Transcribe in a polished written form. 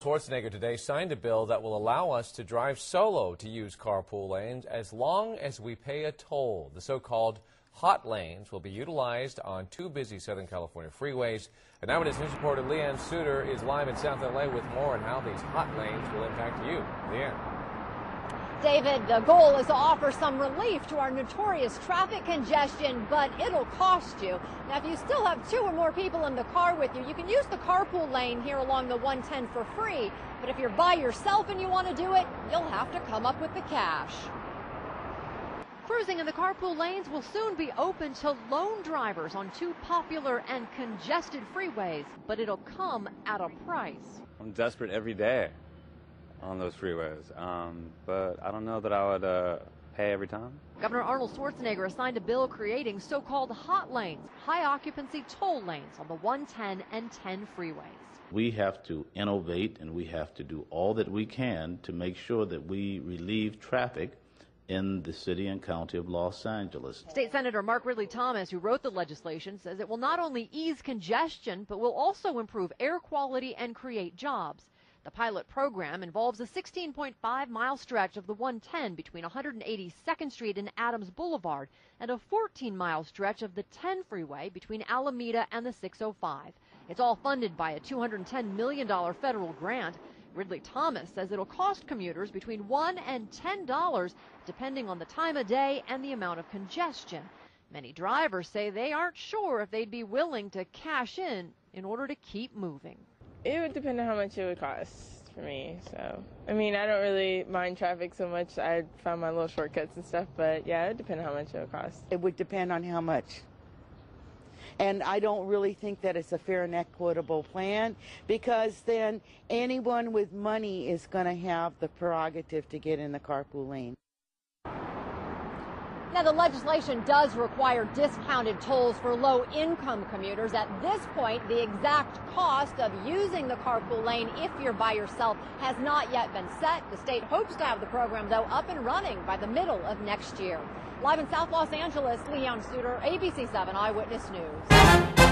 Schwarzenegger today signed a bill that will allow us to drive solo to use carpool lanes as long as we pay a toll. The so-called hot lanes will be utilized on two busy Southern California freeways. And now, News reporter Leanne Suter is live in South LA with more on how these hot lanes will impact you. Leanne. David, the goal is to offer some relief to our notorious traffic congestion, but it'll cost you. Now, if you still have two or more people in the car with you, you can use the carpool lane here along the 110 for free. But if you're by yourself and you want to do it, you'll have to come up with the cash. Cruising in the carpool lanes will soon be open to lone drivers on two popular and congested freeways, but it'll come at a price. I'm desperate every day on those freeways, but I don't know that I would pay every time. Governor Arnold Schwarzenegger has signed a bill creating so-called hot lanes, high occupancy toll lanes on the 110 and 10 freeways. We have to innovate, and we have to do all that we can to make sure that we relieve traffic in the city and county of Los Angeles. State Senator Mark Ridley-Thomas, who wrote the legislation, says it will not only ease congestion, but will also improve air quality and create jobs. The pilot program involves a 16.5-mile stretch of the 110 between 182nd Street and Adams Boulevard and a 14-mile stretch of the 10 freeway between Alameda and the 605. It's all funded by a $210 million federal grant. Ridley-Thomas says it'll cost commuters between $1 and $10 depending on the time of day and the amount of congestion. Many drivers say they aren't sure if they'd be willing to cash in order to keep moving. It would depend on how much it would cost for me. So, I mean, I don't really mind traffic so much. I found my little shortcuts and stuff, but yeah, it would depend on how much it would cost. It would depend on how much. And I don't really think that it's a fair and equitable plan, because then anyone with money is going to have the prerogative to get in the carpool lane. Now, the legislation does require discounted tolls for low-income commuters. At this point, the exact cost of using the carpool lane if you're by yourself has not yet been set. The state hopes to have the program, though, up and running by the middle of next year. Live in South Los Angeles, Leanne Suter, ABC 7 Eyewitness News.